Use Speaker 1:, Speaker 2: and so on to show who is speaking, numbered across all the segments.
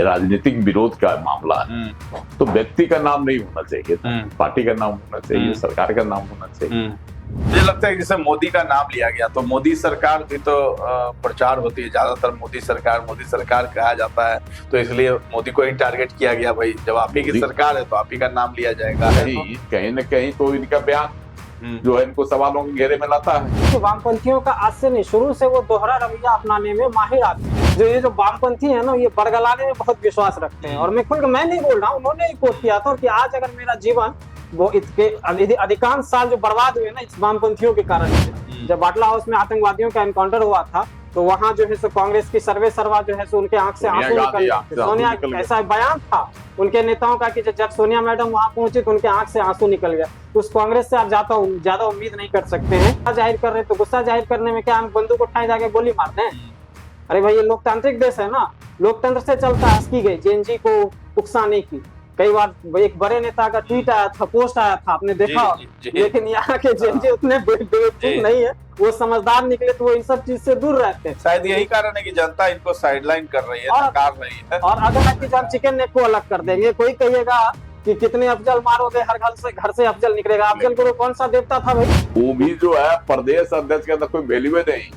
Speaker 1: राजनीतिक विरोध का मामला है तो व्यक्ति का नाम नहीं होना चाहिए, पार्टी का नाम होना चाहिए, सरकार का नाम होना चाहिए।
Speaker 2: मुझे लगता है जैसे मोदी का नाम लिया गया तो मोदी सरकार भी तो प्रचार होती है, ज्यादातर मोदी सरकार कहा जाता है, तो इसलिए मोदी को ही टारगेट किया गया। भाई जब आप ही की सरकार है तो आप ही का नाम लिया जाएगा।
Speaker 1: कहीं न कहीं तो इनका बयान जो है इनको सवालों के घेरे में लाता है।
Speaker 3: वामपंथियों का आज से नहीं, शुरू से वो दोहरा रवैया अपनाने में माहिर आदमी है। जो ये जो वामपंथी है ना, ये बरगलाने में बहुत विश्वास रखते हैं। और मैं नहीं बोल रहा हूँ, उन्होंने ही कोट किया था कि आज अगर मेरा जीवन वो इसके अधिकांश साल जो बर्बाद हुए ना इस वामपंथियों के कारण। जब बाटला हाउस में आतंकवादियों का एनकाउंटर हुआ था तो वहां जो है सो कांग्रेस की सर्वे सर्वा जो है सो उनके आंख से आंसू निकल, सोनिया ऐसा बयान था उनके नेताओं का कि जब सोनिया मैडम वहां पहुंची तो उनके आंख से आंसू निकल गया। तो उस कांग्रेस से आप ज्यादा उम्मीद नहीं कर सकते हैं। जाहिर कर रहे हैं तो गुस्सा जाहिर करने में क्या हम बंदूक उठाए जाके गोली मारते हैं? अरे भाई ये लोकतांत्रिक देश है ना, लोकतंत्र से चलता है। की गई जेएनजी को उकसाने की कई बार एक बड़े नेता का ट्वीट आया था, पोस्ट आया था, आपने देखा। लेकिन यहाँ के जेएनजी उतने बेवकूफ नहीं है, वो समझदार निकले तो वो इन सब चीज से दूर रहते हैं।
Speaker 2: शायद यही कारण है कि जनता इनको साइडलाइन कर रही है, नकार रही है।
Speaker 3: और अगर आपकी जान चिकन नेक को अलग कर देंगे, कोई कहिएगा कि कितने अफजल मारोगे, हर घर से अफजल निकलेगा। अफजल गुरु कौन सा देवता था भाई?
Speaker 1: वो भी जो है प्रदेश अध्यक्ष का कोई वैल्यू नहीं।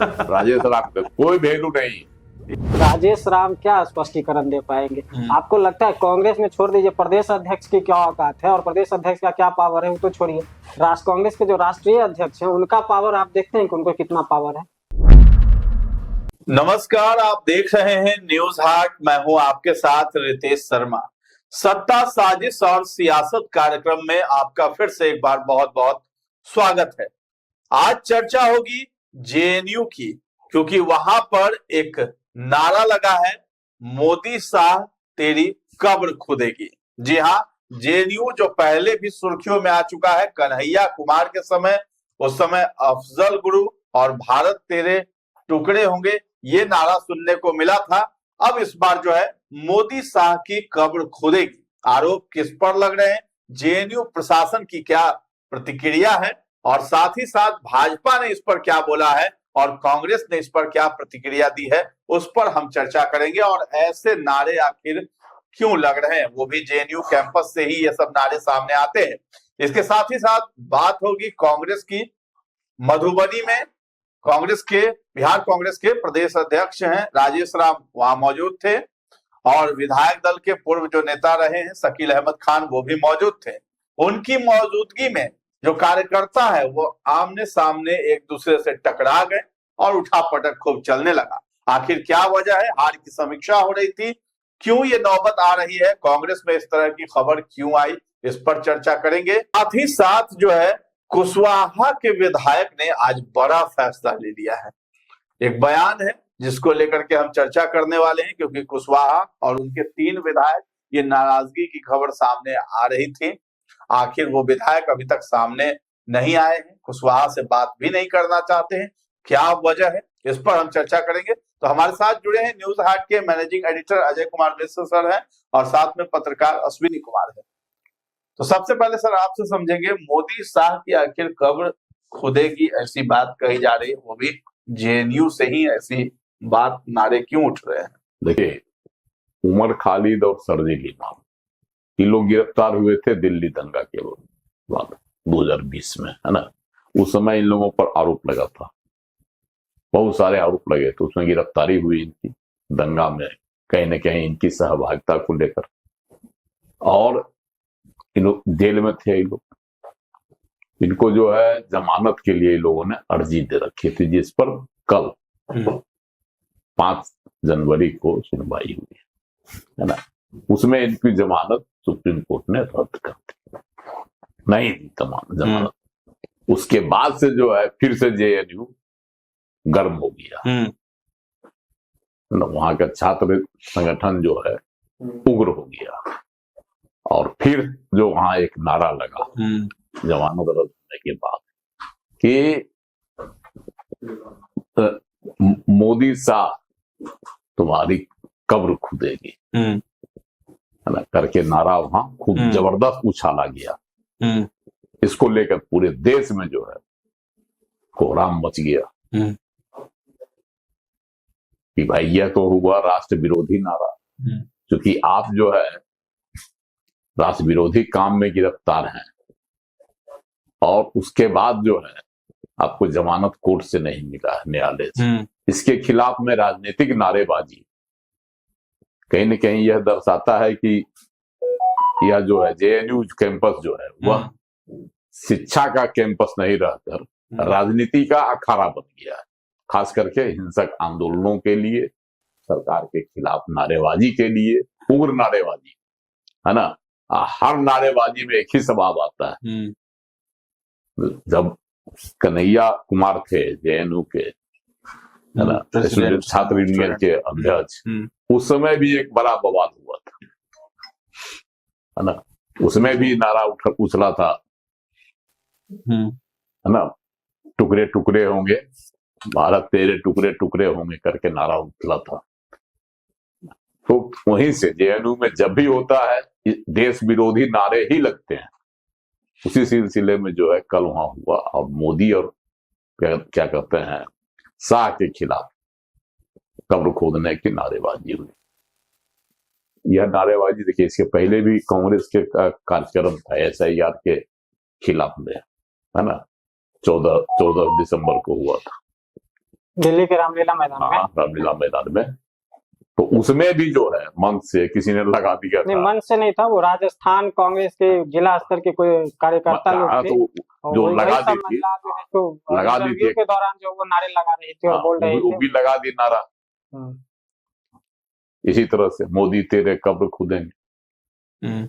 Speaker 1: राजेश राम का कोई वैल्यू नहीं।
Speaker 3: राजेश राम क्या स्पष्टीकरण दे पाएंगे? आपको लगता है कांग्रेस में छोड़ दीजिए, प्रदेश अध्यक्ष की क्या औकात है और प्रदेश अध्यक्ष का क्या पावर है वो तो छोड़िए। कांग्रेस के जो राष्ट्रीय अध्यक्ष हैं उनका पावर आप देखते हैं कि उनको कितना पावर है।
Speaker 2: नमस्कार, आप देख रहे हैं न्यूज हाट। मैं हूं आपके साथ रितेश शर्मा। सत्ता साजिश और सियासत कार्यक्रम में आपका फिर से एक बार बहुत बहुत स्वागत है। आज चर्चा होगी जेएनयू की, क्योंकि वहां पर एक नारा लगा है, मोदी शाह तेरी कब्र खुदेगी। जी हाँ, जेएनयू जो पहले भी सुर्खियों में आ चुका है कन्हैया कुमार के समय, उस समय अफजल गुरु और भारत तेरे टुकड़े होंगे ये नारा सुनने को मिला था। अब इस बार जो है मोदी शाह की कब्र खुदेगी। आरोप किस पर लग रहे हैं, जेएनयू प्रशासन की क्या प्रतिक्रिया है और साथ ही साथ भाजपा ने इस पर क्या बोला है और कांग्रेस ने इस पर क्या प्रतिक्रिया दी है, उस पर हम चर्चा करेंगे। और ऐसे नारे आखिर क्यों लग रहे हैं, वो भी जेएनयू कैंपस से ही ये सब नारे सामने आते हैं। इसके साथ ही साथ बात होगी कांग्रेस की। मधुबनी में बिहार कांग्रेस के प्रदेश अध्यक्ष हैं राजेश राम, वहां मौजूद थे और विधायक दल के पूर्व जो नेता रहे हैं शकील अहमद खान, वो भी मौजूद थे। उनकी मौजूदगी में जो कार्यकर्ता है वो आमने सामने एक दूसरे से टकरा गए और उठापटक खूब चलने लगा। आखिर क्या वजह है? हार की समीक्षा हो रही थी, क्यों ये नौबत आ रही है, कांग्रेस में इस तरह की खबर क्यों आई, इस पर चर्चा करेंगे। साथ ही साथ जो है कुशवाहा के विधायक ने आज बड़ा फैसला ले लिया है। एक बयान है जिसको लेकर के हम चर्चा करने वाले हैं, क्योंकि कुशवाहा और उनके 3 विधायक ये नाराजगी की खबर सामने आ रही थी। आखिर वो विधायक अभी तक सामने नहीं आए हैं, कुशवाहा से बात भी नहीं करना चाहते हैं, क्या वजह है, इस पर हम चर्चा करेंगे। तो हमारे साथ जुड़े हैं न्यूज हाट के managing editor Ajay Kumar Mishra sir हैं और साथ में पत्रकार अश्विनी कुमार है। तो सबसे पहले सर आपसे समझेंगे, मोदी शाह की आखिर कब्र खुदेगी ऐसी बात कही जा रही है, वो भी जेएनयू से ही ऐसी बात नारे क्यों उठ रहे हैं?
Speaker 1: देखिए, उमर खालिद और शरजील इमाम ये लोग गिरफ्तार हुए थे दिल्ली दंगा के बाद 2020 में, है ना। उस समय इन लोगों पर आरोप लगा था, बहुत सारे आरोप लगे थे, उसमें गिरफ्तारी हुई इनकी दंगा में, कहीं न कहीं इनकी सहभागिता को लेकर, और इन लोग जेल में थे। इनको जो है जमानत के लिए लोगों ने अर्जी दे रखी थी, जिस पर कल 5 जनवरी को सुनवाई हुई, है ना। उसमें इनकी जमानत सुप्रीम कोर्ट ने रद्द कर दी, नहीं दी जमानत। उसके बाद से जो है फिर से जेएनयू गर्म हो गया, वहां का छात्र संगठन जो है उग्र हो गया और फिर जो वहां एक नारा लगा जमानत रद्द होने के बाद कि मोदी शाह तुम्हारी कब्र खुदेगी, है ना, करके नारा वहां खूब जबरदस्त उछाला गया। इसको लेकर पूरे देश में जो है कोहराम मच गया कि भाई यह तो हुआ राष्ट्र विरोधी नारा, क्योंकि आप जो है राष्ट्र विरोधी काम में गिरफ्तार हैं और उसके बाद जो है आपको जमानत कोर्ट से नहीं मिला है, न्यायालय से। इसके खिलाफ में राजनीतिक नारेबाजी कहीं न कहीं यह दर्शाता है कि यह जो है जेएनयू कैंपस जो है वह शिक्षा का कैंपस नहीं रहकर राजनीति का अखाड़ा बन गया है। खास करके हिंसक आंदोलनों के लिए, सरकार के खिलाफ नारेबाजी के लिए, उग्र नारेबाजी, है ना। हर नारेबाजी में एक ही स्वभाव आता है। जब कन्हैया कुमार थे जेएनयू के, है ना, छात्र यूनियन के अध्यक्ष, उस समय भी एक बड़ा बवाल हुआ था, है ना। उसमें भी नारा उछला था, है ना, टुकड़े टुकड़े होंगे भारत तेरे, टुकड़े टुकड़े होंगे करके नारा उछला था। तो वहीं से जेएनयू में जब भी होता है देश विरोधी नारे ही लगते हैं। उसी सिलसिले में जो है कल वहां हुआ और मोदी और क्या कहते हैं शाह के खिलाफ कब्र खोदने की नारेबाजी हुई। यह नारेबाजी देखिए, इसके पहले भी कांग्रेस के कार्यक्रम था SIR के खिलाफ में, है ना, 14 दिसंबर को हुआ था
Speaker 3: दिल्ली के रामलीला मैदान में।
Speaker 1: रामलीला मैदान में। तो उसमें भी जो है मंच से किसी ने लगा दिया
Speaker 3: नहीं,
Speaker 1: था।
Speaker 3: मंच से नहीं था, वो राजस्थान कांग्रेस के जिला स्तर के कोई कार्यकर्ता लोग थे,
Speaker 1: तो जो लगा दी थी, लगा दी थी
Speaker 3: के दौरान जो वो नारे लगा रही थी और बोल रहे थे,
Speaker 1: वो भी लगा दी नारा इसी तरह से, मोदी तेरे कब्र खुदेंगे।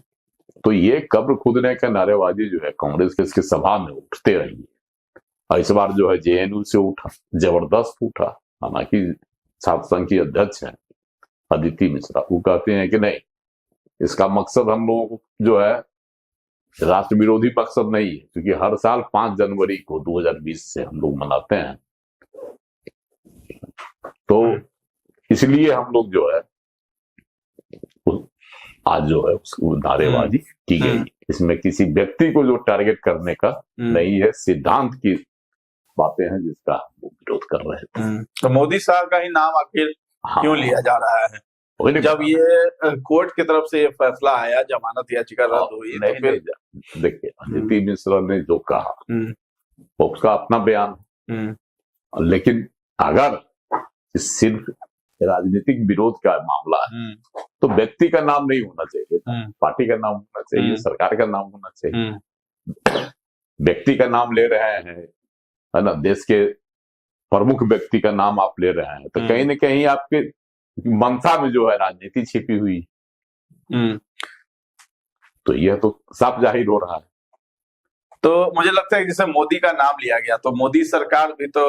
Speaker 1: तो ये कब्र खुदने का नारेबाजी जो है कांग्रेस के इसकी सभा में उठते रही है। और इस बार जो है जेएनयू से उठा, जबरदस्त उठा। हालांकि छात्र संघ की अध्यक्ष है अदिति मिश्रा, वो कहते हैं कि नहीं, इसका मकसद हम लोगों को जो है राष्ट्र विरोधी मकसद नहीं है, क्योंकि हर साल 5 जनवरी को 2020 से हम लोग मनाते हैं, तो इसलिए हम लोग जो है आज जो है उसको नारेबाजी की गई। इसमें किसी व्यक्ति को जो टारगेट करने का नहीं है, सिद्धांत की बातें हैं जिसका वो विरोध कर रहे थे।
Speaker 2: तो मोदी साहब का ही नाम आखिर क्यों लिया जा रहा है? जब ये कोर्ट की तरफ से ये फैसला आया, जमानत याचिका रद्द हुई, तो फिर
Speaker 1: देखिए अदिति मिश्रा ने जो कहा वो उसका अपना बयान, लेकिन अगर सिर्फ राजनीतिक विरोध का मामला है तो व्यक्ति का नाम नहीं होना चाहिए, पार्टी का नाम होना चाहिए, सरकार का नाम होना चाहिए। व्यक्ति का नाम ले रहे हैं, है ना, देश के प्रमुख व्यक्ति का नाम आप ले रहे हैं, तो कहीं न कहीं आपके मंशा में जो है राजनीति छिपी हुई, तो यह तो साफ जाहिर हो रहा है।
Speaker 2: तो मुझे लगता है जैसे मोदी का नाम लिया गया तो मोदी सरकार भी तो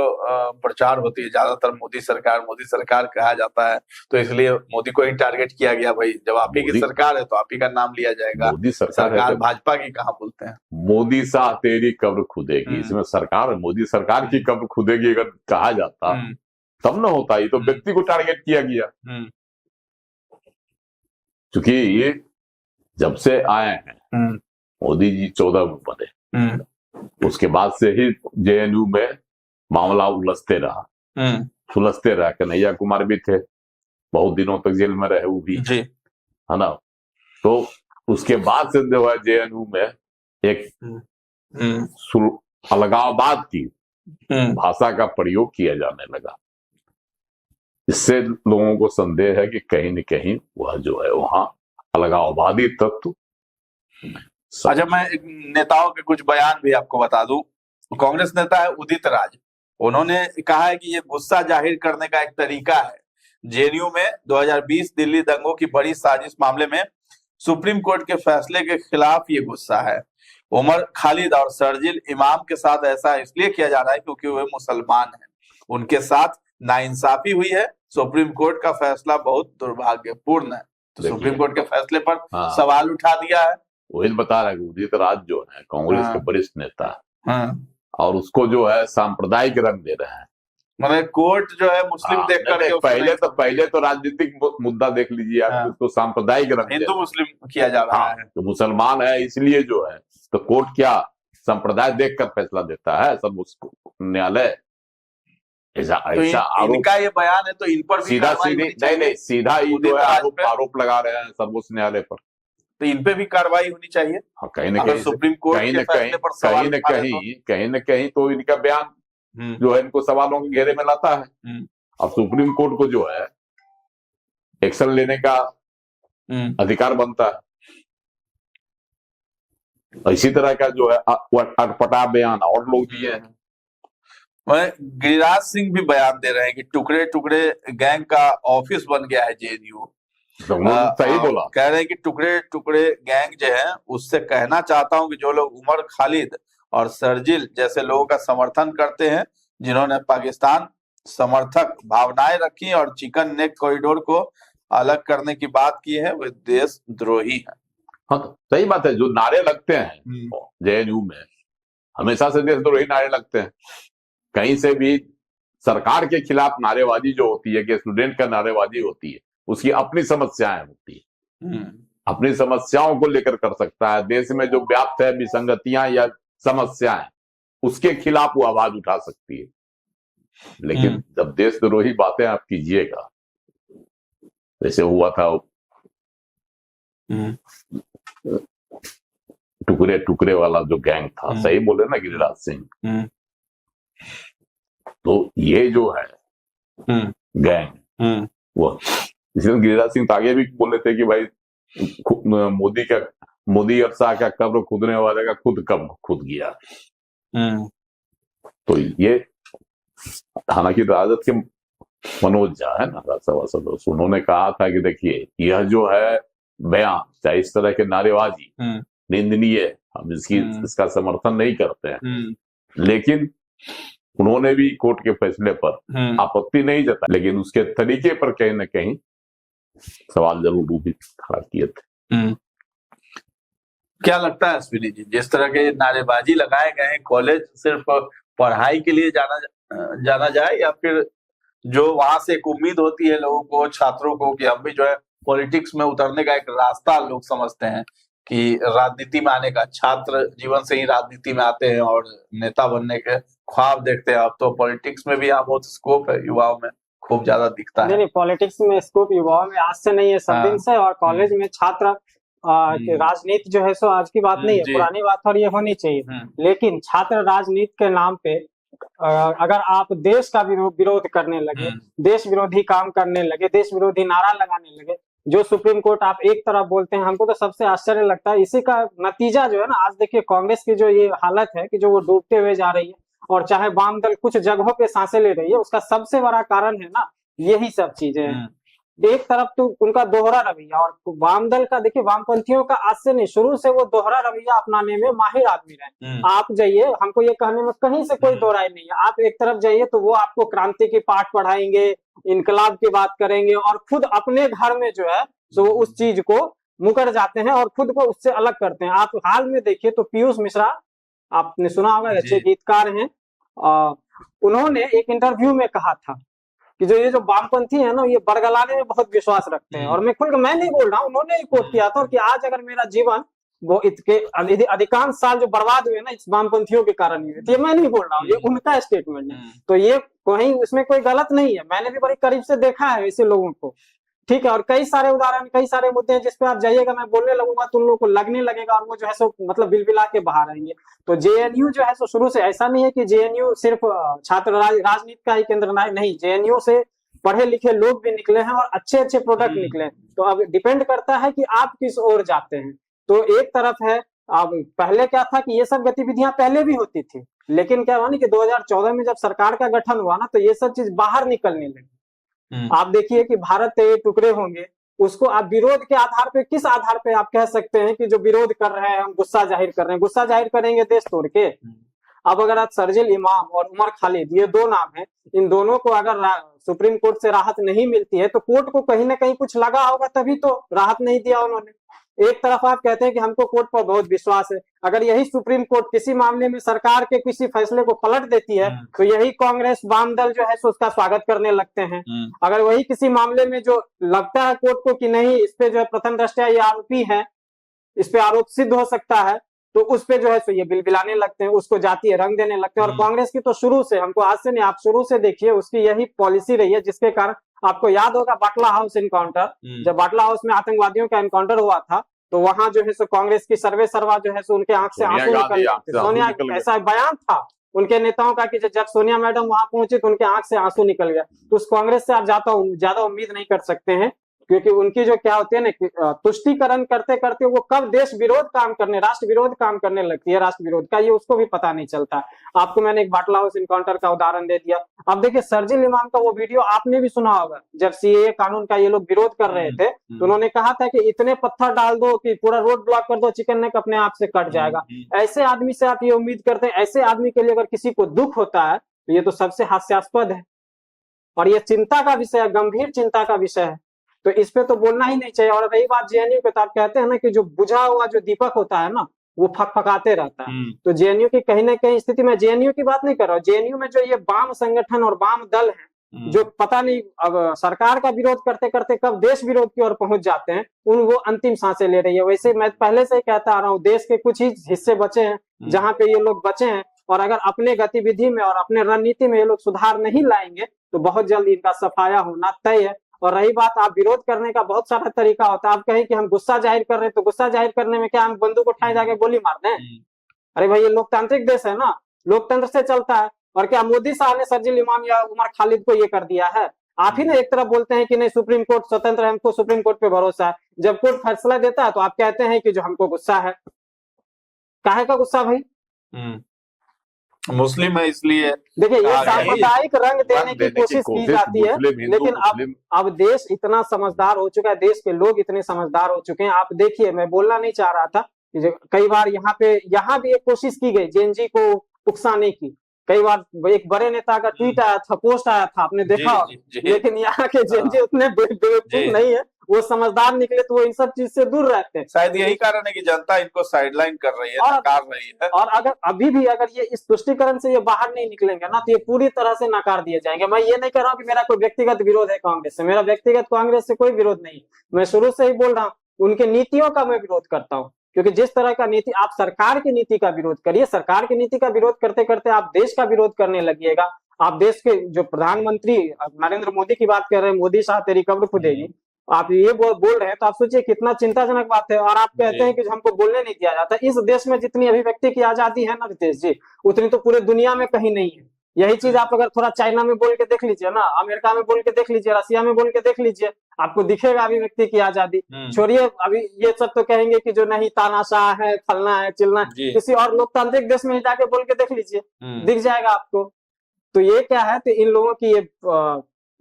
Speaker 2: प्रचार होती है, ज्यादातर मोदी सरकार कहा जाता है, तो इसलिए मोदी को ही टारगेट किया गया। भाई जब आप ही की सरकार है तो आप ही का नाम लिया जाएगा।
Speaker 1: मोदी सरकार
Speaker 2: भाजपा की कहाँ बोलते हैं,
Speaker 1: मोदी शाह तेरी कब्र खुदेगी, इसमें सरकार मोदी सरकार की कब्र खुदेगी अगर कहा जाता तब न होता। ये तो व्यक्ति को टारगेट किया गया, क्योंकि ये जब से आए हैं मोदी जी 14 में बने, उसके बाद से ही जेएनयू में मामला उलझते रहा। कन्हैया कुमार भी थे, बहुत दिनों तक जेल में रहे वो भी, है ना। तो उसके बाद से जो है जेएनयू में एक अलगाववाद की भाषा का प्रयोग किया जाने लगा। इससे लोगों को संदेह है कि कहीं न कहीं वह जो है वहां अलगाववादी तत्व।
Speaker 2: अच्छा, मैं नेताओं के कुछ बयान भी आपको बता दूं। कांग्रेस नेता है उदित राज, उन्होंने कहा है कि ये गुस्सा जाहिर करने का एक तरीका है। जेएनयू में 2020 दिल्ली दंगों की बड़ी साजिश मामले में सुप्रीम कोर्ट के फैसले के खिलाफ ये गुस्सा है। उमर खालिद और शर्जील इमाम के साथ ऐसा इसलिए किया जा रहा है क्योंकि वे मुसलमान हैं, उनके साथ नाइंसाफी हुई है। सुप्रीम कोर्ट का फैसला बहुत दुर्भाग्यपूर्ण है। तो सुप्रीम कोर्ट के फैसले पर सवाल उठा दिया है।
Speaker 1: वही बता रहा है कि उदित राज जो है कांग्रेस के वरिष्ठ नेता और उसको जो है सांप्रदायिक रंग दे रहे हैं।
Speaker 2: मतलब कोर्ट जो है मुस्लिम देख करके
Speaker 1: पहले तो राजनीतिक मुद्दा देख लीजिए आप, उसको सांप्रदायिक रंग,
Speaker 2: हिंदू मुस्लिम किया जा रहा है।
Speaker 1: तो मुसलमान है इसलिए जो है, तो कोर्ट क्या संप्रदाय देखकर फैसला देता है? सब न्यायालय ऐसा
Speaker 2: तो
Speaker 1: ऐसा आरोप
Speaker 2: इनका ये बयान है तो इन पर भी
Speaker 1: सीधा
Speaker 2: कार्रवाई
Speaker 1: सीधी
Speaker 2: होनी चाहिए।
Speaker 1: नहीं सीधा ही
Speaker 2: उदित
Speaker 1: जो है
Speaker 2: राज पे?
Speaker 1: आरोप लगा रहे हैं सर्वोच्च न्यायालय पर।
Speaker 2: तो इन पे भी कार्रवाई होनी चाहिए।
Speaker 1: हाँ, कहीं न
Speaker 2: अगर
Speaker 1: कहीं
Speaker 2: सुप्रीम कोर्ट
Speaker 1: कहीं
Speaker 2: के
Speaker 1: न
Speaker 2: फैसले पर सवाल उठा रहे तो।
Speaker 1: कहीं न कहीं तो इनका बयान जो है इनको सवालों के घेरे में लाता है। अब सुप्रीम कोर्ट को जो है एक्शन लेने का अधिकार बनता है। इसी तरह का जो है अटपटा बयान और लोग दिए हैं।
Speaker 2: गिरिराज सिंह भी बयान दे रहे हैं कि टुकड़े टुकड़े गैंग का ऑफिस बन गया है जेएनयू।
Speaker 1: तो उन्होंने सही बोला।
Speaker 2: कह रहे हैं कि टुकड़े टुकड़े गैंग जो है उससे कहना चाहता हूं कि जो लोग उमर खालिद और शर्जील जैसे लोगों का समर्थन करते हैं, जिन्होंने पाकिस्तान समर्थक भावनाएं रखी और चिकन नेक कॉरिडोर को अलग करने की बात की है, वे देशद्रोही है।
Speaker 1: हाँ, तो सही बात है। जो नारे लगते हैं जेएनयू में हमेशा से देशद्रोही नारे लगते हैं। कहीं से भी सरकार के खिलाफ नारेबाजी जो होती है कि स्टूडेंट का नारेबाजी होती है, उसकी अपनी समस्याएं होती है, अपनी समस्याओं को लेकर कर सकता है। देश में जो व्याप्त है विसंगतियां या समस्याएं, उसके खिलाफ वो आवाज उठा सकती है। लेकिन जब देशद्रोही बातें आप कीजिएगा, जैसे हुआ था टुकड़े टुकड़े वाला जो गैंग था, सही बोले ना गिरिराज सिंह, तो ये जो है गैंग वो, इसलिए गिरिराज सिंह तो आगे भी बोले थे कि भाई मोदी और शाह का कब्र खुदने वाले का खुद कब खुद गया। तो ये हालांकि राजद के मनोज झा है ना, राज्यसभा सदस्य, उन्होंने कहा था कि देखिए यह जो है बयान, चाहे इस तरह के नारेबाजी निंदनीय है, हम इसका समर्थन नहीं करते हैं, लेकिन उन्होंने भी कोर्ट के फैसले पर आपत्ति नहीं जताई, लेकिन उसके तरीके पर कहीं न कहीं सवाल जरूर भी खड़ा किए थे।
Speaker 2: क्या लगता है अश्विनी जी, जिस तरह के नारेबाजी लगाए गए हैं, कॉलेज सिर्फ पढ़ाई के लिए जाना जाए, या फिर जो वहां से एक उम्मीद होती है लोगों को, छात्रों को, कि हम भी जो है पॉलिटिक्स में उतरने का एक रास्ता लोग समझते हैं कि राजनीति में आने का, छात्र जीवन से ही राजनीति में आते हैं और नेता बनने के ख्वाब देखते हैं। अब तो पॉलिटिक्स में भी यहाँ बहुत स्कोप है, युवाओं में खूब ज्यादा दिखता है।
Speaker 3: नहीं, पॉलिटिक्स में स्कोप युवाओं में आज से नहीं है, सब दिन से। और कॉलेज में छात्र राजनीति जो है सो आज की बात नहीं है, पुरानी बात, और ये होनी चाहिए। लेकिन छात्र राजनीति के नाम पे अगर आप देश का विरोध करने लगे, देश विरोधी काम करने लगे, देश विरोधी नारा लगाने लगे, जो सुप्रीम कोर्ट आप एक तरफ बोलते हैं, हमको तो सबसे आश्चर्य लगता है। इसी का नतीजा जो है ना, आज देखिए कांग्रेस की जो ये हालत है कि जो वो डूबते हुए जा रही है, और चाहे वाम दल कुछ जगहों पे सांसें ले रही है, उसका सबसे बड़ा कारण है ना यही सब चीजें हैं। एक तरफ तो उनका दोहरा रवैया, और वाम दल का देखिए, वामपंथियों का आज से नहीं, शुरू से वो दोहरा रवैया अपनाने में माहिर आदमी रहे। आप जाइए, हमको ये कहने में कहीं से कोई दो राय नहीं है, आप एक तरफ जाइए तो वो आपको क्रांति की पाठ पढ़ाएंगे, इनकलाब की बात करेंगे, और खुद अपने घर में जो है तो उस चीज को मुकर जाते हैं और खुद को उससे अलग करते हैं। आप हाल में देखिए तो पीयूष मिश्रा, आपने सुना होगा, अच्छे गीतकार हैं, उन्होंने एक इंटरव्यू में कहा था कि जो ये जो वामपंथी है ना, ये बरगलाने में बहुत विश्वास रखते हैं। और मैं खुल के मैं नहीं बोल रहा हूँ, उन्होंने ही कोट किया था कि आज अगर मेरा जीवन वो इसके अधिकांश साल जो बर्बाद हुए ना इस वामपंथियों के कारण हुए, ये मैं नहीं बोल रहा हूँ, ये उनका स्टेटमेंट है। तो ये कहीं उसमें कोई गलत नहीं है, मैंने भी बड़ी करीब से देखा है ऐसे लोगों को, ठीक है। और कई सारे उदाहरण, कई सारे मुद्दे हैं जिसपे आप जाइएगा, मैं बोलने लगूंगा तो उन लोगों को लगने लगेगा, और वो जो है सो मतलब बिलबिला के बाहर आएंगे। तो जेएनयू जो है सो शुरू से ऐसा नहीं है कि जेएनयू सिर्फ छात्र राजनीति का ही केंद्र नहीं, जेएनयू से पढ़े लिखे लोग भी निकले हैं और अच्छे अच्छे प्रोडक्ट निकले हैं। तो अब डिपेंड करता है कि आप किस ओर जाते हैं। तो एक तरफ है, अब पहले क्या था कि ये सब गतिविधियां पहले भी होती थी, लेकिन क्या हुआ ना कि 2014 में जब सरकार का गठन हुआ ना, तो ये सब चीज बाहर निकलने लगी। आप देखिए कि भारत के टुकड़े होंगे, उसको आप विरोध के आधार पे, किस आधार पे आप कह सकते हैं कि जो विरोध कर रहे हैं, हम गुस्सा जाहिर कर रहे हैं, गुस्सा जाहिर करेंगे देश तोड़ के। अब अगर आप शर्जील इमाम और उमर खालिद, ये दो नाम हैं, इन दोनों को अगर सुप्रीम कोर्ट से राहत नहीं मिलती है तो कोर्ट को कहीं ना कहीं कुछ लगा होगा, तभी तो राहत नहीं दिया उन्होंने। एक तरफ आप कहते हैं कि हमको कोर्ट पर बहुत विश्वास है, अगर यही सुप्रीम कोर्ट किसी मामले में सरकार के किसी फैसले को पलट देती है तो यही कांग्रेस वाम दल जो है सो उसका स्वागत करने लगते हैं। अगर वही किसी मामले में जो लगता है कोर्ट को कि नहीं, इस पे जो है प्रथम दृष्टया ये आरोपी है, इस पे आरोप सिद्ध हो सकता है, तो उस पे जो है सो ये बिलबिलाने लगते हैं, उसको जातीय रंग देने लगते हैं। और कांग्रेस की तो शुरू से, हमको आज से नहीं, आप शुरू से देखिए, उसकी यही पॉलिसी रही है, जिसके कारण आपको याद होगा बाटला हाउस इनकाउंटर, जब बाटला हाउस में आतंकवादियों का इनकाउंटर हुआ था, तो वहां जो है सो कांग्रेस की सर्वे सर्वा जो है सो उनके आंख से आंसू निकल गए। सोनिया, ऐसा बयान था उनके नेताओं का कि जब सोनिया मैडम वहां पहुंची तो उनके आंख से आंसू निकल गया। तो उस कांग्रेस से आप ज्यादा उम्मीद नहीं कर सकते हैं, क्योंकि उनकी जो क्या होती है ना, तुष्टीकरण करते करते वो कब देश विरोध काम करने, राष्ट्र विरोध काम करने लगती है, राष्ट्र विरोध का, ये उसको भी पता नहीं चलता। आपको मैंने एक बाटला हाउस इनकाउंटर का उदाहरण दे दिया। अब देखिए शर्जील इमाम का वो वीडियो आपने भी सुना होगा, जब सीएए कानून का ये लोग विरोध कर रहे थे तो उन्होंने कहा था कि इतने पत्थर डाल दो कि पूरा रोड ब्लॉक कर दो, चिकन नेक अपने आप से कट जाएगा। ऐसे आदमी से आप ये उम्मीद करते हैं? ऐसे आदमी के लिए अगर किसी को दुख होता है तो ये तो सबसे हास्यास्पद है, और ये चिंता का विषय है, गंभीर चिंता का विषय है। तो इस पे तो बोलना ही नहीं चाहिए। और रही बात जेएनयू पे, तो आप कहते हैं ना कि जो बुझा हुआ जो दीपक होता है ना, वो फकफकाते रहता है। तो जेएनयू की कहीं ना कहीं स्थिति में, जेएनयू की बात नहीं कर रहा हूँ, जेएनयू में जो ये वाम संगठन और वाम दल है, जो पता नहीं अब सरकार का विरोध करते करते कब देश विरोध की ओर पहुंच जाते हैं, वो अंतिम सांसें ले रही है। वैसे मैं पहले से ही कहता आ रहा हूँ, देश के कुछ ही हिस्से बचे हैं जहां पे ये लोग बचे हैं, और अगर अपने गतिविधि में और अपने रणनीति में ये लोग सुधार नहीं लाएंगे तो बहुत जल्द इनका सफाया होना तय है। और रही बात, आप विरोध करने का बहुत सारा तरीका होता है। आप कहें कि हम गुस्सा जाहिर कर रहे हैं, तो गुस्सा जाहिर करने में क्या हम बंदूक उठाए जाके गोली मार दें? अरे भाई, ये लोकतांत्रिक देश है ना, लोकतंत्र से चलता है। और क्या मोदी साहब ने शर्जील इमाम या उमर खालिद को ये कर दिया है? आप ही ना एक तरफ बोलते हैं कि नहीं सुप्रीम कोर्ट स्वतंत्र है, हमको सुप्रीम कोर्ट पे भरोसा है, जब कोर्ट फैसला देता है तो आप कहते हैं कि जो हमको गुस्सा है। काहे का गुस्सा भाई?
Speaker 2: मुस्लिम है इसलिए।
Speaker 3: देखिए, ये सांप्रदायिक रंग देने की कोशिश की जाती है, लेकिन अब देश इतना समझदार हो चुका है, देश के लोग इतने समझदार हो चुके हैं। आप देखिए, मैं बोलना नहीं चाह रहा था कि कई बार यहाँ भी एक कोशिश की गई जेएनजी को उकसाने की। कई बार एक बड़े नेता का ट्वीट आया था, पोस्ट आया था, आपने देखा, लेकिन यहाँ के जेएनजी उतने बेवकूफ नहीं है, वो समझदार निकले तो वो इन सब चीज से दूर रहते हैं।
Speaker 2: शायद यही कारण है कि जनता इनको साइडलाइन कर रही है, नकार रही है।
Speaker 3: और अगर अभी भी अगर ये इस तुष्टीकरण से ये बाहर नहीं निकलेंगे ना, तो ये पूरी तरह से नकार दिए जाएंगे। मैं ये नहीं कह रहा हूँ कि मेरा कोई व्यक्तिगत विरोध है कांग्रेस से, मेरा व्यक्तिगत कांग्रेस से कोई विरोध नहीं। मैं शुरू से ही बोल रहा हूँ, उनके नीतियों का मैं विरोध करता हूँ, क्योंकि जिस तरह का नीति, आप सरकार की नीति का विरोध करिए, सरकार की नीति का विरोध करते करते आप देश का विरोध करने लगिएगा। आप देश के जो प्रधानमंत्री नरेंद्र मोदी की बात कर रहे हैं, मोदी साहब तेरी कब्र खुदेगी, आप ये बोल रहे हैं, तो आप सोचिए कितना चिंताजनक बात है। और आप कहते हैं कि हमको बोलने नहीं दिया जाता। इस देश में जितनी अभिव्यक्ति की आजादी है ना रितेश जी, उतनी तो पूरे दुनिया में कहीं नहीं है। यही चीज आप अगर थोड़ा चाइना में बोल के देख लीजिए ना, अमेरिका में बोल के देख लीजिए, रसिया में बोल के देख लीजिए, आपको दिखेगा अभिव्यक्ति की आजादी। छोड़िए अभी ये सब तो कहेंगे कि जो नहीं तानाशाह है, फलना है, चिलना है, किसी और लोकतांत्रिक देश में जाके बोल के देख लीजिए, दिख जाएगा आपको। तो ये क्या है, तो इन लोगों की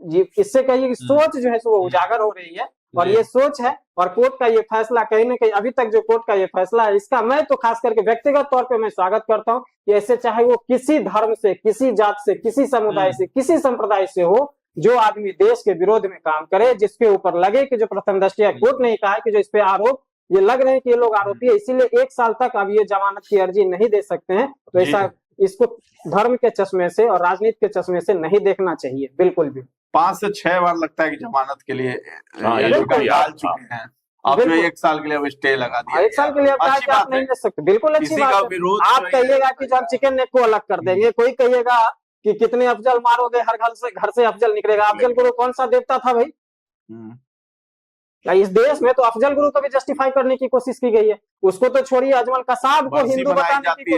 Speaker 3: ये इससे कहिए कि सोच जो है वो उजागर हो रही है, और ये सोच है। और कोर्ट का ये फैसला कहीं ना कहीं, अभी तक जो कोर्ट का ये फैसला है, इसका मैं तो खास करके व्यक्तिगत तौर पे मैं स्वागत करता हूँ कि ऐसे चाहे वो किसी धर्म से, किसी जात से, किसी समुदाय से, किसी संप्रदाय से हो, जो आदमी देश के विरोध में काम करे, जिसके ऊपर लगे कि जो प्रथम दृष्टया कोर्ट ने कहा है कि जो इस पे आरोप ये लग रहे हैं कि ये लोग आरोपी है, इसीलिए 1 साल तक अब ये जमानत की अर्जी नहीं दे सकते हैं। तो ऐसा इसको धर्म के चश्मे से और राजनीति के चश्मे से नहीं देखना चाहिए बिल्कुल भी।
Speaker 2: 5 से 6 बार लगता है कि जमानत के लिए डाल चुके हैं। अब जो 1 साल के लिए अब स्टे लगा दिया,
Speaker 3: 1 साल के लिए आप नहीं ले सकते, बिल्कुल अच्छी बात है। आप कहिएगा कि जो हम चिकन नेक को अलग कर देंगे, कोई कहिएगा कि कितने अफजल मारोगे, हर घर से अफजल निकलेगा। अफजल गुरु कौन सा देवता था भाई? इस देश में तो अफजल गुरु को भी जस्टिफाई करने की कोशिश की गई है। उसको तो छोड़िए, अजमल कसाब को हिंदू बताने की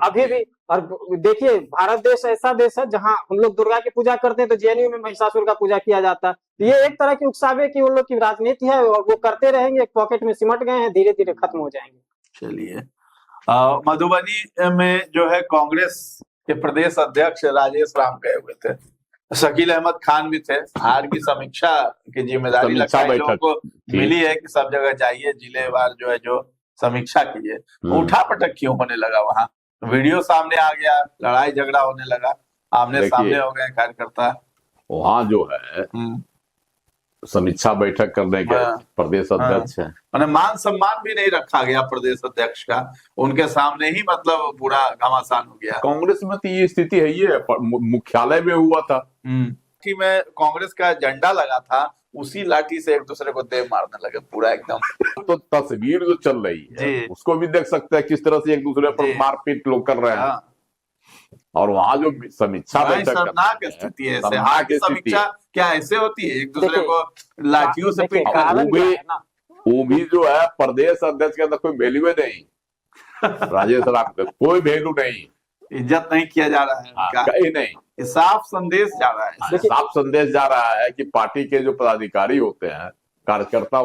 Speaker 3: अभी भी। और देखिए, भारत देश ऐसा देश है जहां हम लोग दुर्गा की पूजा करते हैं, तो जेएनयू में महिषासुर का पूजा किया जाता है। तो ये एक तरह की उकसावे की उन लोग की राजनीति है, और वो करते रहेंगे, एक पॉकेट में सिमट गए हैं, धीरे धीरे खत्म हो जाएंगे।
Speaker 2: चलिए, मधुबनी में जो है कांग्रेस के प्रदेश अध्यक्ष राजेश राम गए हुए थे, शकील अहमद खान भी थे। हार की समीक्षा की जिम्मेदारी लगता है लोगों को मिली है कि सब जगह जाइए, जिलेवार जो है जो समीक्षा कीजिए। उठा पटक क्यों होने लगा वहां? वीडियो सामने आ गया, लड़ाई झगड़ा होने लगा, आमने सामने हो गए कार्यकर्ता।
Speaker 1: वहां जो है समीक्षा बैठक करने के प्रदेश अध्यक्ष है,
Speaker 2: मैंने मान सम्मान भी नहीं रखा गया प्रदेश अध्यक्ष का, उनके सामने ही मतलब पूरा घमासान हो गया।
Speaker 1: कांग्रेस में तो ये स्थिति है, ये मुख्यालय में हुआ था
Speaker 2: कि मैं कांग्रेस का झंडा लगा था, उसी लाठी से एक दूसरे को दे मारने लगे पूरा एकदम।
Speaker 1: तो तस्वीर जो चल रही है
Speaker 2: जी।
Speaker 1: उसको भी देख सकते हैं किस तरह से एक दूसरे पर
Speaker 2: जी।
Speaker 1: मारपीट लोग कर रहे हैं।
Speaker 2: हाँ,
Speaker 1: और वहां जो समीक्षा
Speaker 2: बड़ी
Speaker 1: बैठक
Speaker 2: शर्मनाक
Speaker 1: करते हैं,
Speaker 2: स्थिति है। ऐसे
Speaker 1: शर्मनाक
Speaker 2: हार की
Speaker 1: स्थिति
Speaker 2: समीक्षा
Speaker 1: है।
Speaker 2: क्या ऐसे होती है? एक दूसरे
Speaker 3: देखिए,
Speaker 2: को लाठियों से
Speaker 3: देखिए,
Speaker 2: पीट
Speaker 1: और
Speaker 3: कारण
Speaker 1: वो
Speaker 3: क्या
Speaker 1: भी
Speaker 3: है ना,
Speaker 1: वो भी जो है प्रदेश अध्यक्ष का तो कोई वैल्यू नहीं। राजेश राम का कोई वैल्यू नहीं,
Speaker 2: इज्जत नहीं किया जा रहा है
Speaker 1: हाँ,
Speaker 2: उनका।
Speaker 1: कहीं नहीं।
Speaker 2: ये साफ संदेश जा रहा है।
Speaker 3: देखिए-
Speaker 1: साफ संदेश जा रहा है कि पार्टी के जो पदाधिकारी होते हैं, कार्यकर्ता,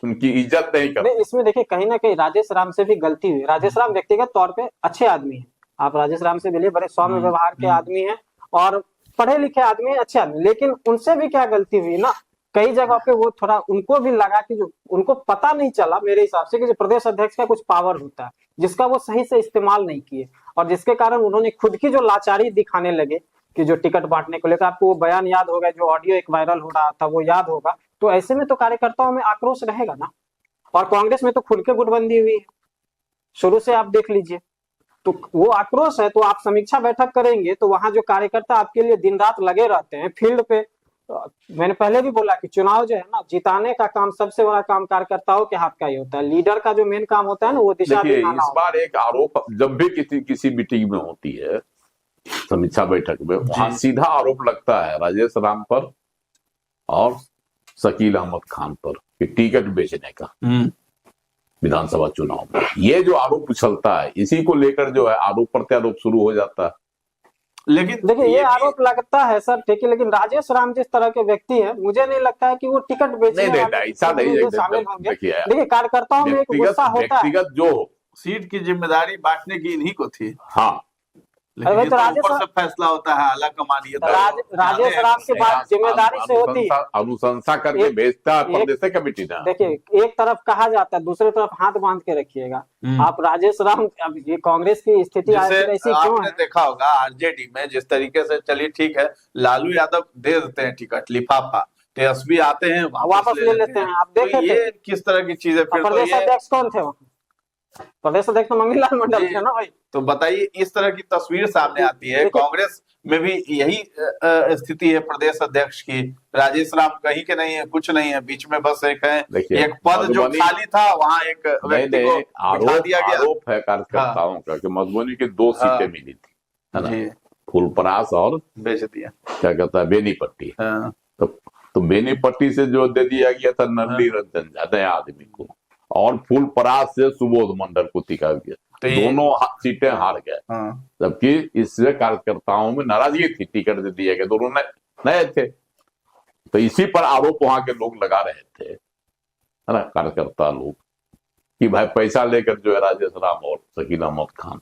Speaker 1: उनकी इज्जत नहीं करते।
Speaker 3: नहीं, इसमें देखिए कहीं ना कहीं राजेश राम से भी गलती हुई। राजेश राम व्यक्तिगत तौर पे अच्छे आदमी हैं, आप राजेश राम से मिलिए, बड़े सौम्य व्यवहार के आदमी हैं और पढ़े लिखे आदमी हैं, अच्छे आदमी। लेकिन उनसे भी क्या गलती हुई ना, कई जगह पे वो थोड़ा उनको भी लगा कि जो उनको पता नहीं चला मेरे हिसाब से कि जो प्रदेश अध्यक्ष का कुछ पावर होता है जिसका वो सही से इस्तेमाल नहीं किए, और जिसके कारण उन्होंने खुद की जो लाचारी दिखाने लगे कि जो टिकट बांटने को लेकर, आपको वो बयान याद होगा, जो ऑडियो एक वायरल हो रहा था वो याद होगा। तो ऐसे में तो कार्यकर्ताओं में आक्रोश रहेगा ना। और कांग्रेस में तो खुल के गुटबंदी हुई है, शुरू से आप देख लीजिए। तो वो आक्रोश है, तो आप समीक्षा बैठक करेंगे तो वहां जो कार्यकर्ता आपके लिए दिन रात लगे रहते हैं फील्ड पे। मैंने पहले भी बोला कि चुनाव जो है ना, जिताने का काम, सबसे बड़ा काम कार्यकर्ताओं के हाथ का ही होता है। लीडर का जो मेन काम होता है ना, वो दिशा
Speaker 1: देखिए,
Speaker 3: दिखाना
Speaker 1: इस बार एक आरोप जब भी किसी मीटिंग में होती है, समीक्षा बैठक में, वहां सीधा आरोप लगता है राजेश राम पर और शकील अहमद खान पर कि टिकट बेचने का विधानसभा चुनाव में। ये जो आरोप उछलता है, इसी को लेकर जो है आरोप प्रत्यारोप शुरू हो जाता है।
Speaker 2: लेकिन
Speaker 3: देखिए ये
Speaker 2: भी-
Speaker 3: आरोप लगता है सर, ठीक है, लेकिन राजेश राम जिस तरह के व्यक्ति हैं, मुझे नहीं लगता है कि वो टिकट बेचने
Speaker 1: नहीं,
Speaker 3: वाले
Speaker 1: ऐसा नहीं है।
Speaker 3: में शामिल होंगे।
Speaker 1: देखिए,
Speaker 3: देखिए कार्यकर्ताओं में एक गुस्सा होता है।
Speaker 1: व्यक्तिगत जो हो,
Speaker 2: सीट की जिम्मेदारी बांटने की इन्हीं को थी,
Speaker 1: हाँ,
Speaker 2: लेकिन
Speaker 3: अरे
Speaker 2: ये
Speaker 3: तो
Speaker 2: तो
Speaker 3: राजेश
Speaker 2: ऊपर से फैसला होता है, अलग कमानी है।
Speaker 3: राजेश राम के बाद जिम्मेदारी से होती है।
Speaker 1: अनुशंसा करके
Speaker 3: एक-
Speaker 1: भेजता है
Speaker 3: एक-
Speaker 1: प्रदेश कमेटी ना।
Speaker 3: देखिए एक तरफ कहा जाता है, दूसरी तरफ हाथ बांध के रखिएगा आप। राजेश राम, अब ये कांग्रेस की स्थिति आज
Speaker 2: जैसे
Speaker 3: ऐसी क्यों
Speaker 2: आपने
Speaker 3: है?
Speaker 2: देखा होगा आरजेडी में जिस तरीके से, चलिए ठीक है, लालू यादव दे देते हैं टिकट लिफाफा, तेजस्वी आते हैं
Speaker 3: वापस ले लेते हैं। आप
Speaker 2: तो
Speaker 3: देखे थे
Speaker 2: ये किस तरह की चीजें फिर? तो
Speaker 3: प्रदेश
Speaker 2: ये
Speaker 3: अध्यक्ष कौन थे वहाँ? प्रदेश अध्यक्ष तो मंगल लाल मंडल
Speaker 2: जी।
Speaker 3: थे ना भाई।
Speaker 2: तो बताइए, इस तरह की तस्वीर सामने आती है।
Speaker 3: देखिए-
Speaker 2: कांग्रेस में भी यही स्थिति है प्रदेश अध्यक्ष की। राजेश राम कहीं के नहीं है, कुछ नहीं है, बीच में बस एक है,
Speaker 1: देखिए,
Speaker 2: एक पद जो
Speaker 1: मधुबनी-
Speaker 2: खाली था वहां एक व्यक्ति को बिठा दिया गया।
Speaker 1: आरोप है कार्यकर्ताओं का कि मधुबनी की 2 सीटें मिली थी, है ना,
Speaker 2: जी,
Speaker 1: फूलपरास और
Speaker 2: बेच दिया।
Speaker 1: क्या कहता है बेनीपट्टी।
Speaker 2: हाँ,
Speaker 1: तो बेनीपट्टी से जो दे दिया गया था नल्ली रंजन नए आदमी को, और फूलपरास से सुबोध मंडल को टिका गया।
Speaker 2: तो ये-
Speaker 1: दोनों सीटें हार गए,
Speaker 2: हाँ,
Speaker 1: जबकि इससे कार्यकर्ताओं में नाराजगी थी, टिकट दे दिया गया, दोनों नए थे। तो इसी पर आरोप वहां के लोग लगा रहे थे, है ना, कार्यकर्ता लोग, कि भाई पैसा लेकर जो है राजेश राम और शकील अहमद खान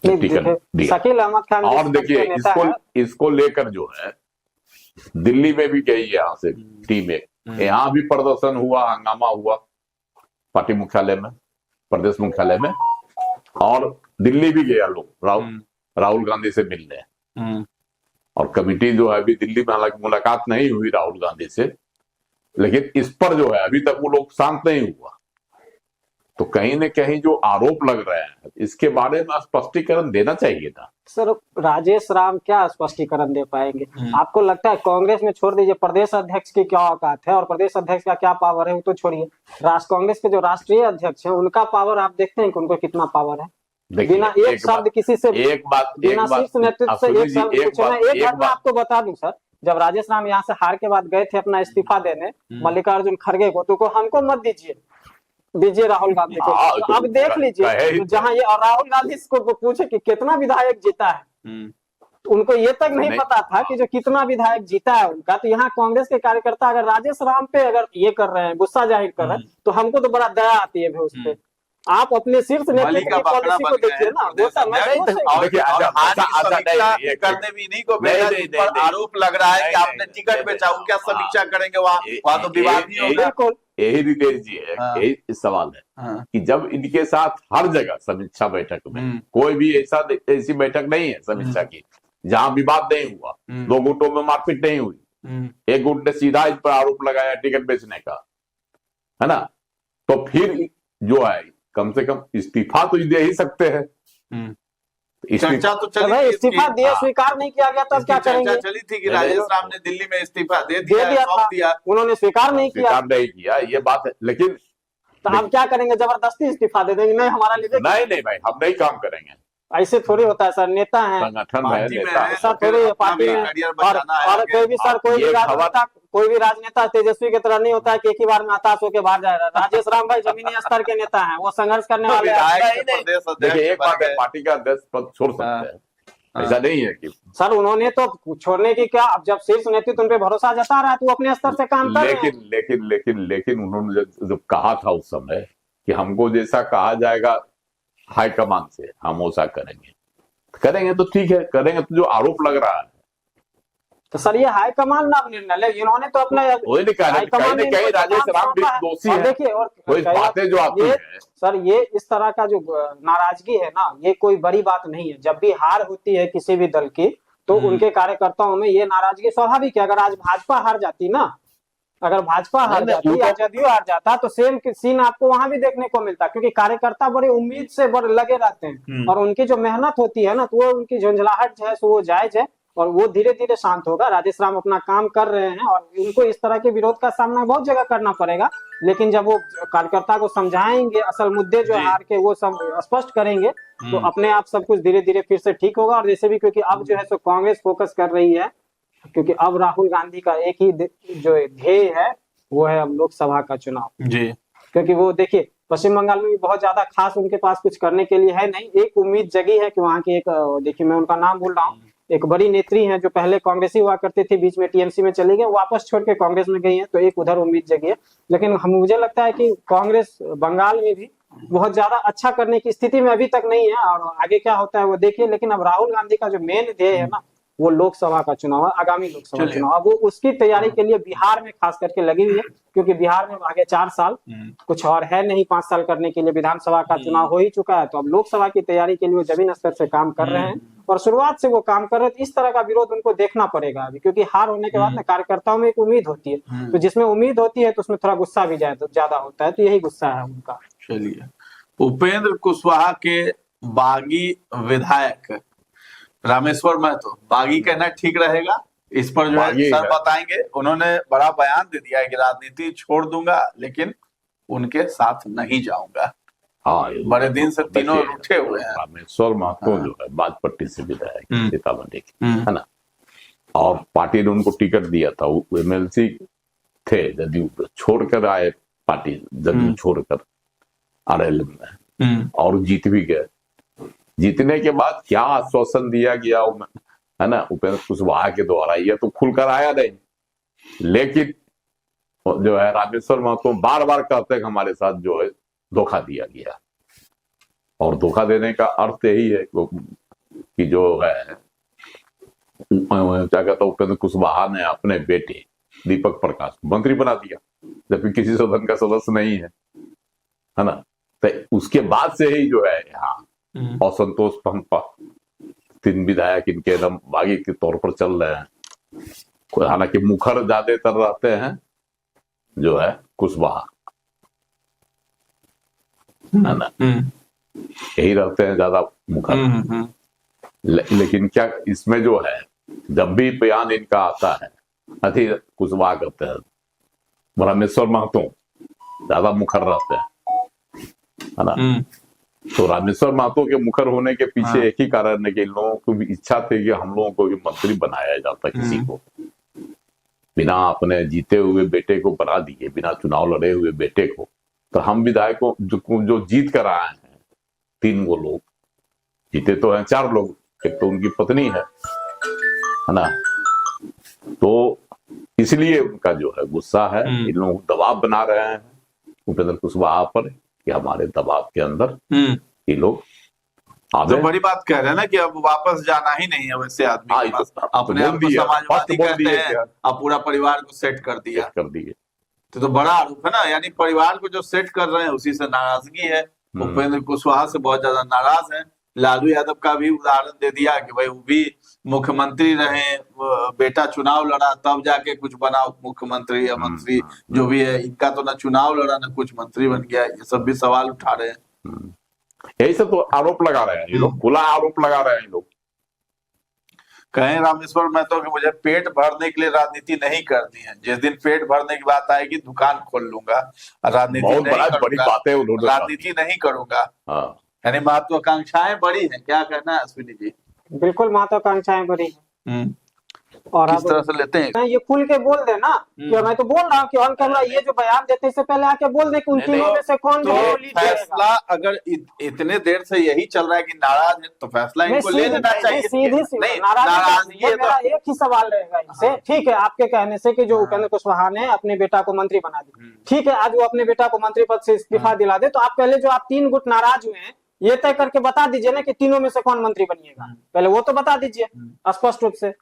Speaker 3: नहीं,
Speaker 1: टिकट
Speaker 3: देखिए,
Speaker 1: दिया।
Speaker 3: शकील अहमद खान
Speaker 1: और
Speaker 3: जिस
Speaker 1: देखिए,
Speaker 3: तरह के नेता है,
Speaker 1: इसको लेकर जो है दिल्ली में भी गई यहाँ से टीम एक, यहाँ भी प्रदर्शन हुआ, हंगामा हुआ पार्टी मुख्यालय में, प्रदेश मुख्यालय में, और दिल्ली भी गया लोग राहुल गांधी से मिलने। और कमेटी जो है अभी दिल्ली में, हालांकि मुलाकात नहीं हुई राहुल गांधी से, लेकिन इस पर जो है अभी तक वो लोग शांत नहीं हुआ। तो कहीं न कहीं जो आरोप लग रहे हैं, इसके बारे में स्पष्टीकरण देना चाहिए था।
Speaker 3: सर राजेश राम क्या स्पष्टीकरण दे पाएंगे? आपको लगता है कांग्रेस में, छोड़ दीजिए प्रदेश अध्यक्ष की क्या औकात है और प्रदेश अध्यक्ष का क्या पावर है, वो तो छोड़िए, कांग्रेस के जो राष्ट्रीय अध्यक्ष हैं उनका पावर आप देखते हैं कि उनको कितना पावर है? बिना एक शब्द किसी से, बिना शीर्ष नेतृत्व से एक शब्द पूछे ना। एक बात मैं आपको बता दूं सर, जब राजेश राम यहाँ से हार के बाद गए थे अपना इस्तीफा देने मल्लिकार्जुन खड़गे को, तो हमको मत दीजिए राहुल गांधी को। तो अब देख लीजिए, जहां ये, और राहुल गांधी को पूछे कि कितना विधायक जीता है, तो उनको ये तक नहीं पता था कि जो कितना विधायक जीता है उनका। तो यहाँ कांग्रेस के कार्यकर्ता अगर राजेश राम पे अगर ये कर रहे हैं, गुस्सा जाहिर कर रहे हैं, तो हमको तो बड़ा दया आती है उस पे। आप अपने शीर्ष नेतृत्व की पॉलिसी को देखिए ना, वो सब मैं नहीं
Speaker 1: देखिए,
Speaker 2: करने भी इन्हीं को भेजा, जिस पर आरोप लग रहा है कि आपने टिकट बेचा, क्या समीक्षा करेंगे वहाँ तो विवाद नहीं होगा।
Speaker 3: बिल्कुल
Speaker 1: यही रितेश जी है,
Speaker 2: हाँ।
Speaker 1: यही सवाल है
Speaker 2: हाँ,
Speaker 1: कि जब इनके साथ हर जगह समीक्षा बैठक में, कोई भी ऐसी बैठक नहीं है समीक्षा की जहां विवाद नहीं हुआ, 2 गुटों में मारपीट नहीं हुई, एक गुट ने सीधा इस पर आरोप लगाया टिकट बेचने का, है ना, तो फिर जो है कम से कम इस्तीफा तो दे ही सकते हैं।
Speaker 2: चर्चा तो
Speaker 3: तो
Speaker 2: चली
Speaker 3: भाई
Speaker 2: थी
Speaker 3: इस्तीफा
Speaker 2: इसकी।
Speaker 3: दिया, स्वीकार नहीं किया गया, तब क्या
Speaker 2: इसकी
Speaker 3: करेंगे?
Speaker 2: चर्चा चली थी कि राजेश राम ने दिल्ली में इस्तीफा दे दिया,
Speaker 3: दे दिया
Speaker 2: सौंप
Speaker 3: था,
Speaker 2: दिया।
Speaker 3: उन्होंने स्वीकार नहीं किया,
Speaker 1: स्वीकार नहीं किया, ये बात है। लेकिन
Speaker 3: तो अब क्या करेंगे? जबरदस्ती इस्तीफा दे देंगे? नहीं हमारा लीडर,
Speaker 1: नहीं भाई, हम नहीं काम करेंगे।
Speaker 3: ऐसे थोड़ी होता है सर, नेता है,
Speaker 1: संगठन में
Speaker 2: पार्टी में
Speaker 1: नेता
Speaker 2: है,
Speaker 1: है।
Speaker 3: सर थोड़ी है, पार्टी में।
Speaker 2: करियर
Speaker 3: और
Speaker 2: बचाना है आगे।
Speaker 3: कोई भी सर, कोई भी
Speaker 1: ये
Speaker 3: राजनेता, कोई भी राजनेता तेजस्वी की तरह नहीं होता है कि एक ही बार में हताश होकर बाहर जाएगा। राजेश राम भाई जमीनी स्तर के नेता हैं, वो संघर्ष करने वाले हैं।
Speaker 2: विधायक से प्रदेश अध्यक्ष
Speaker 1: देखिए, एक
Speaker 2: बन
Speaker 1: बात है,
Speaker 2: गए।
Speaker 1: पार्टी का अध्यक्ष पद छोड़ सकते हैं, ऐसा नहीं है कि।
Speaker 3: सर उन्होंने तो छोड़ने की क्या, अब जब शीर्ष नेतृत्व उन पे भरोसा जता रहा है तो वो अपने स्तर से काम कर रहे हैं।
Speaker 1: लेकिन उन्होंने जब कहा था उस समय कि हमको जैसा कहा जाएगा हाईकमान से, हम वैसा करेंगे तो ठीक है, करेंगे। तो जो आरोप लग रहा है,
Speaker 3: तो सर ये हाईकमान ना निर्णय ले, इन्होंने तो अपना
Speaker 1: वही नहीं कहा, कहीं न कहीं राजेश राम भी दोषी है।
Speaker 3: देखिए, और
Speaker 1: कोई बातें जो आती
Speaker 3: ये
Speaker 1: है,
Speaker 3: सर, ये इस तरह का जो नाराजगी है ना, ये कोई बड़ी बात नहीं है। जब भी हार होती है किसी भी दल की, तो उनके कार्यकर्ताओं में ये नाराजगी स्वाभाविक है। अगर आज भाजपा हार जाती ना, अगर भाजपा हार जाती या जदयू हार जाता, तो सेम सीन आपको वहां भी देखने को मिलता, क्योंकि कार्यकर्ता बड़े उम्मीद से बड़े लगे रहते हैं, और उनकी जो मेहनत होती है ना, तो वो उनकी झंझलाहट जो है सो वो जायज है, और वो धीरे धीरे शांत होगा। राजेश राम अपना काम कर रहे हैं, और उनको इस तरह के विरोध का सामना बहुत जगह करना पड़ेगा, लेकिन जब वो कार्यकर्ता को समझाएंगे, असल मुद्दे जो हार के वो सब स्पष्ट करेंगे, तो अपने आप सब कुछ धीरे धीरे फिर से ठीक होगा। और जैसे भी, क्योंकि अब जो है सो कांग्रेस फोकस कर रही है, क्योंकि अब राहुल गांधी का एक ही जो ध्येय है, वो है अब लोकसभा का चुनाव
Speaker 2: जी।
Speaker 3: क्योंकि वो देखिए, पश्चिम बंगाल में भी बहुत ज्यादा खास उनके पास कुछ करने के लिए है नहीं। एक उम्मीद जगी है कि वहाँ की एक, देखिए मैं उनका नाम भूल रहा हूँ, एक बड़ी नेत्री हैं जो पहले कांग्रेसी हुआ करते थे, बीच में टीएमसी में चले गए, वापस छोड़ के कांग्रेस में गई हैं, तो एक उधर उम्मीद जगी है। लेकिन मुझे लगता है कि कांग्रेस बंगाल में भी बहुत ज्यादा अच्छा करने की स्थिति में अभी तक नहीं है, और आगे क्या होता है वो देखिए। लेकिन अब राहुल गांधी का जो मेन ध्येय है ना, वो लोकसभा का चुनाव है, आगामी लोकसभा चुनाव। अब वो उसकी तैयारी के लिए बिहार में खास करके लगी हुई है, क्योंकि बिहार में आगे 4 साल कुछ और है नहीं, 5 साल करने के लिए। विधानसभा का चुनाव हो ही चुका है, तो अब लोकसभा की तैयारी के लिए वो जमीन स्तर से काम कर रहे हैं, और शुरुआत से वो काम कर रहे हैं। तो इस तरह का विरोध उनको देखना पड़ेगा अभी, क्योंकि हार होने के बाद ना कार्यकर्ताओं में एक उम्मीद होती है, तो जिसमें उम्मीद होती है तो उसमें थोड़ा गुस्सा भी ज्यादा होता है, तो यही गुस्सा है उनका।
Speaker 2: चलिए, उपेंद्र कुशवाहा के बागी विधायक रामेश्वर महतो, बागी कहना ठीक रहेगा, इस पर जो है सर बताएंगे। उन्होंने बड़ा बयान दे दिया है कि राजनीति छोड़ दूंगा, लेकिन उनके साथ नहीं जाऊंगा।
Speaker 1: हाँ,
Speaker 2: बड़े दिन से तीनों उठे हुए हैं।
Speaker 1: रामेश्वर महतो जो है बाजपट्टी से विधायक सीतामढ़ी के, है ना, और पार्टी ने उनको टिकट दिया था। वो एमएलसी थे, जदयू छोड़कर आए, पार्टी जदयू छोड़कर आरएलएम में, और जीत भी गए। जीतने के बाद क्या आश्वासन दिया गया, है ना, उपेंद्र कुशवाहा के द्वारा, ये तो खुलकर आया नहीं। लेकिन जो है रामेश्वर महतो बार बार कहते हैं कि हमारे साथ जो है धोखा दिया गया, और धोखा देने का अर्थ यही है कि जो है क्या कहता है, उपेंद्र कुशवाहा ने अपने बेटे दीपक प्रकाश को मंत्री बना दिया, जबकि किसी सदन का सदस्य नहीं है ना। तो उसके बाद से ही जो है यहाँ असंतोष पंपा, 3 विधायक इनके एकदम बागी के तौर पर चल रहे हैं। हालांकि मुखर ज्यादातर रहते हैं जो है कुशवाहा, है ना, यही रहते हैं ज्यादा मुखर। लेकिन क्या इसमें जो है, जब भी बयान इनका आता है, अति कुशवाहा कहते हैं, रामेश्वर महतो ज्यादा मुखर रहते हैं, है ना। तो रामेश्वर महतो के मुखर होने के पीछे एक ही कारण है कि इन लोगों को भी इच्छा थी कि हम लोगों को भी मंत्री बनाया जाता, किसी को बिना अपने जीते हुए बेटे को बना दिए, बिना चुनाव लड़े हुए बेटे को। तो हम विधायकों जो जीत कर आए हैं, 3 वो लोग जीते तो हैं, 4 लोग, एक तो उनकी पत्नी है ना, तो इसलिए उनका जो है गुस्सा है। इन लोग दबाव बना रहे हैं उपेंद्र कुशवाहा पर कि हमारे दबाव के अंदर ये लोग
Speaker 2: तो बड़ी बात कह रहे हैं ना कि अब वापस जाना ही नहीं है वैसे आदमी के पास। अपने आप को समाजवादी कहते हैं, अब पूरा परिवार को सेट कर दिए। तो बड़ा आरोप है ना, यानी परिवार को जो सेट कर रहे हैं उसी से नाराजगी है। उपेंद्र कुशवाहा से बहुत ज्यादा नाराज है। लालू यादव का भी उदाहरण दे दिया कि भाई वो भी मुख्यमंत्री रहे, बेटा चुनाव लड़ा तब जाके कुछ बना मुख्यमंत्री या मंत्री जो भी है। इनका तो ना चुनाव लड़ा ना कुछ मंत्री बन गया, ये सब भी सवाल उठा रहे हैं।
Speaker 1: यही सब तो आरोप लगा रहे हैं ये लोग, खुला आरोप लगा रहे हैं ये लोग।
Speaker 2: कहें रामेश्वर मैं तो कि मुझे पेट भरने के लिए राजनीति नहीं करनी है, जिस दिन पेट भरने की बात आएगी दुकान खोल लूंगा, राजनीति
Speaker 1: बहुत
Speaker 2: नहीं
Speaker 1: बड़ी
Speaker 2: करूंगा,
Speaker 1: बात है उन्होंने।
Speaker 2: राजनीति नहीं करूंगा।
Speaker 1: हाँ,
Speaker 2: यानी महत्वाकांक्षाएं बड़ी हैं, क्या कहना है अश्विनी जी?
Speaker 3: बिल्कुल महत्वाकांक्षाएं बड़ी है। और
Speaker 2: किस तरह से लेते हैं?
Speaker 3: ये खुल के बोल देना कि मैं तो बोल रहा हूँ कि ऑन कैमरा ये जो बयान देते इससे पहले आके बोल दे कि उन तीनों में से कौन
Speaker 2: तो फैसला अगर इतने देर से यही चल रहा है कि नाराज है तो फैसला इनको ले लेना चाहिए।
Speaker 3: सीधी
Speaker 2: नहीं,
Speaker 3: नाराजगी
Speaker 2: है
Speaker 3: मेरा एक ही सवाल रहेगा इनसे। ठीक है, आपके कहने से कि जो उपेंद्र कुशवाहा ने अपने बेटा को मंत्री बना दिया, ठीक है, आज वो अपने बेटा को मंत्री पद से इस्तीफा दिला दे, तो आप पहले जो आप 3 गुट नाराज हुए हैं ये तय करके बता दीजिए ना कि तीनों में से कौन मंत्री बनिएगा, पहले वो तो बता दीजिए स्पष्ट रूप से।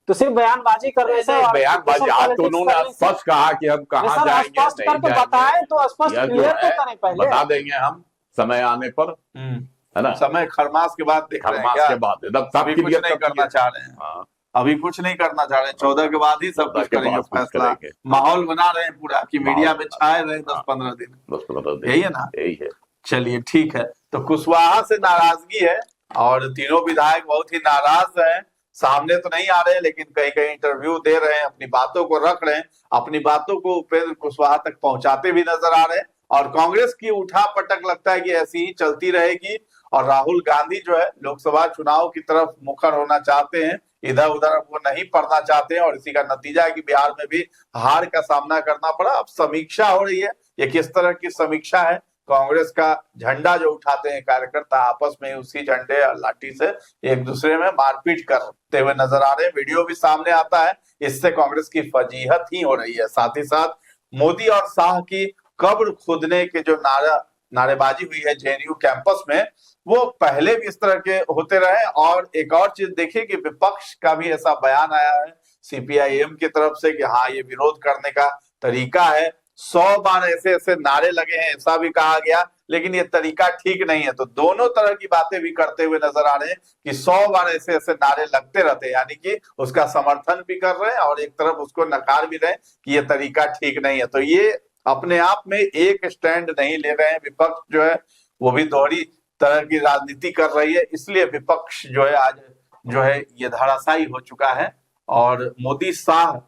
Speaker 3: तो सिर्फ बयानबाजी करने से,
Speaker 1: बयानबाजी आज तो उन्होंने स्पष्ट कहा कि हम कहाँ जाएंगे,
Speaker 3: स्पष्ट करके बताएं तो स्पष्ट क्लियर तो करें पहले।
Speaker 1: बता देंगे हम समय आने पर, है ना?
Speaker 2: समय खरमास के बाद देख रहे हैं
Speaker 1: खरमास के बाद
Speaker 2: अभी कुछ नहीं करना चाह रहे हैं। अभी कुछ नहीं करना चाह रहे, 14 के बाद ही सब कुछ करेंगे फैसला। माहौल बना रहे हैं पूरा कि मीडिया में छाए रहे 10-15 दिन, यही है ना?
Speaker 1: यही है।
Speaker 2: चलिए ठीक है, तो कुशवाहा से नाराजगी है और तीनों विधायक बहुत ही नाराज हैं। सामने तो नहीं आ रहे लेकिन कहीं कहीं इंटरव्यू दे रहे हैं, अपनी बातों को रख रहे हैं, अपनी बातों को उपेंद्र कुशवाहा तक पहुंचाते भी नजर आ रहे हैं। और कांग्रेस की उठा पटक लगता है कि ऐसी ही चलती रहेगी और राहुल गांधी जो है लोकसभा चुनाव की तरफ मुखर होना चाहते हैं, इधर उधर वो नहीं पड़ना चाहते हैं और इसी का नतीजा है कि बिहार में भी हार का सामना करना पड़ा। अब समीक्षा हो रही है, ये किस तरह की समीक्षा है? कांग्रेस का झंडा जो उठाते हैं कार्यकर्ता आपस में उसी झंडे और लाठी से एक दूसरे में मारपीट करते हुए नजर आ रहे हैं, वीडियो भी सामने आता है। इससे कांग्रेस की फजीहत ही हो रही है। साथ ही साथ मोदी और शाह की कब्र खोदने के जो नारेबाजी हुई है जेएनयू कैंपस में, वो पहले भी इस तरह के होते रहे। और एक और चीज देखिए कि विपक्ष का भी ऐसा बयान आया है सीपीआईएम की तरफ से कि हाँ ये विरोध करने का तरीका है। 100 बार ऐसे ऐसे नारे लगे हैं ऐसा भी कहा गया, लेकिन ये तरीका ठीक नहीं है। तो दोनों तरह की बातें भी करते हुए नजर आ रहे हैं कि 100 बार ऐसे ऐसे नारे लगते रहते हैं, यानी कि उसका समर्थन भी कर रहे हैं और एक तरफ उसको नकार भी रहे हैं कि ये तरीका ठीक नहीं है। तो ये अपने आप में एक स्टैंड नहीं ले रहे हैं। विपक्ष जो है वो भी दोहरी तरह की राजनीति कर रही है, इसलिए विपक्ष जो है आज जो है ये धराशायी हो चुका है। और मोदी शाह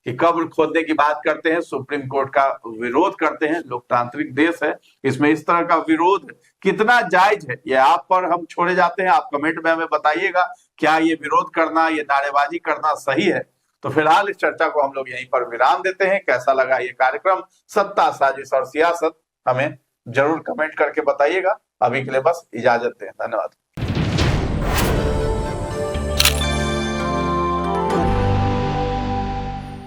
Speaker 2: कि कब्र खोदने की बात करते हैं, सुप्रीम कोर्ट का विरोध करते हैं। लोकतांत्रिक देश है, इसमें इस तरह का विरोध कितना जायज है ये आप पर हम छोड़े जाते हैं। आप कमेंट में हमें बताइएगा क्या ये विरोध करना, ये नारेबाजी करना सही है? तो फिलहाल इस चर्चा को हम लोग यहीं पर विराम देते हैं। कैसा लगा ये कार्यक्रम सत्ता, साजिश और सियासत, हमें जरूर कमेंट करके बताइएगा। अभी के लिए बस इजाजत दें, धन्यवाद।